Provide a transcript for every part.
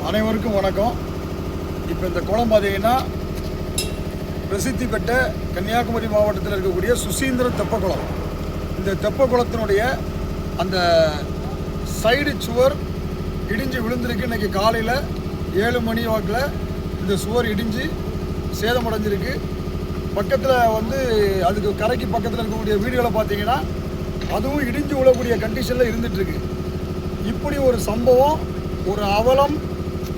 அனைவருக்கும் வணக்கம். இப்போ இந்த குளம் பார்த்தீங்கன்னா பிரசித்தி பெற்ற கன்னியாகுமரி மாவட்டத்தில் இருக்கக்கூடிய சுசீந்திரம் தெப்பக்குளம். இந்த தெப்பக்குளத்தினுடைய அந்த சைடு சுவர் இடிஞ்சு விழுந்திருக்கு. இன்றைக்கி காலையில் 7 மணி வாக்கில் இந்த சுவர் இடிஞ்சு சேதமடைஞ்சிருக்கு. பக்கத்தில் அதுக்கு கரைக்கு பக்கத்தில் இருக்கக்கூடிய வீடுகளை பார்த்தீங்கன்னா அதுவும் இடிஞ்சு விழக்கூடிய கண்டிஷனில் இருந்துகிட்ருக்கு. இப்படி ஒரு சம்பவம், ஒரு அவலம்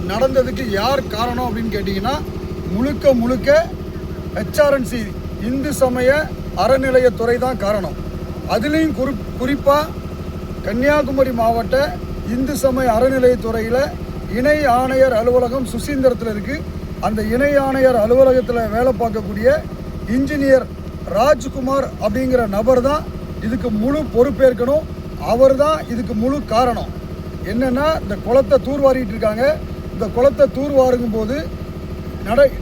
நடந்ததுக்கு யார் காரணம் அப்படின்னு கேட்டிங்கன்னா முழுக்க HRNC இந்து சமய அறநிலையத்துறை தான் காரணம். அதுலேயும் குறிப்பாக கன்னியாகுமரி மாவட்ட இந்து சமய அறநிலையத்துறையில் இணை ஆணையர் அலுவலகம் சுசீந்திரத்தில் இருக்குது. அந்த இணை ஆணையர் அலுவலகத்தில் வேலை பார்க்கக்கூடிய இன்ஜினியர் ராஜ்குமார் அப்படிங்கிற நபர் தான் இதுக்கு முழு பொறுப்பேற்கணும். அவர் தான் இதுக்கு முழு காரணம். என்னென்னா, இந்த குளத்தை தூர்வாரிட்டு இருக்காங்க. இந்த குளத்தை தூர்வாருங்கும் போது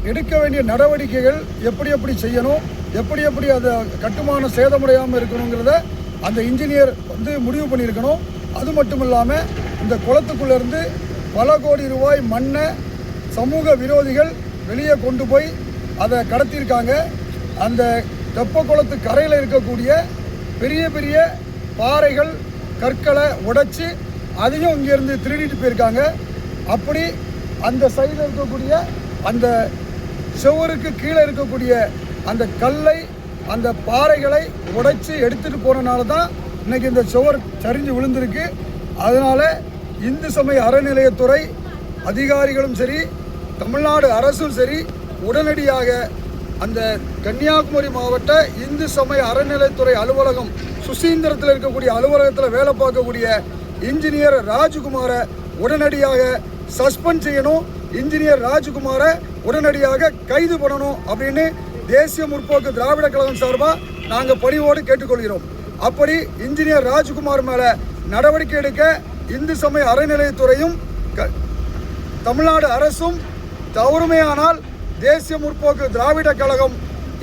எடுக்க வேண்டிய நடவடிக்கைகள் எப்படி செய்யணும், எப்படி அதை கட்டுமானம் சேதமடையாமல் இருக்கணுங்கிறத அந்த இன்ஜினியர் முடிவு பண்ணியிருக்கணும். அது மட்டும் இல்லாமல் இந்த குளத்துக்குள்ளேருந்து பல கோடி ரூபாய் மண்ணை சமூக விரோதிகள் வெளியே கொண்டு போய் அதை கடத்தியிருக்காங்க. அந்த தெப்ப குளத்து கரையில் இருக்கக்கூடிய பெரிய பாறைகள் கற்களை உடைச்சி அதையும் இங்கேருந்து திருடிட்டு போயிருக்காங்க. அப்படி அந்த சைடில் இருக்கக்கூடிய அந்த சுவருக்கு கீழே இருக்கக்கூடிய அந்த கல்லை, அந்த பாறைகளை உடைச்சி எடுத்துகிட்டு போனனால தான் இன்றைக்கி இந்த சுவர் சரிஞ்சு விழுந்திருக்கு. அதனால் இந்து சமய அறநிலையத்துறை அதிகாரிகளும் சரி, தமிழ்நாடு அரசும் சரி, உடனடியாக அந்த கன்னியாகுமரி மாவட்ட இந்து சமய அறநிலையத்துறை அலுவலகம் சுசீந்திரத்தில் இருக்கக்கூடிய அலுவலகத்தில் வேலை பார்க்கக்கூடிய இன்ஜினியர் ராஜ்குமாரை உடனடியாக சஸ்பெண்ட் செய்யணும். இன்ஜினியர் ராஜ்குமாரை உடனடியாக கைது பண்ணணும் அப்படின்னு தேசிய முற்போக்கு திராவிட கழகம் சார்பாக நாங்கள் பணிவோடு கேட்டுக்கொள்கிறோம். அப்படி இன்ஜினியர் ராஜ்குமார் மேலே நடவடிக்கை எடுக்க இந்து சமய அறநிலையத்துறையும் தமிழ்நாடு அரசும் தவறுமையானால் தேசிய முற்போக்கு திராவிட கழகம்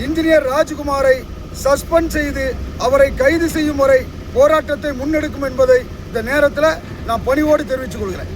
இன்ஜினியர் ராஜ்குமாரை சஸ்பெண்ட் செய்து அவரை கைது செய்யும் வரை போராட்டத்தை முன்னெடுக்கும் என்பதை இந்த நேரத்தில் நான் பணிவோடு தெரிவித்துக் கொள்கிறேன்.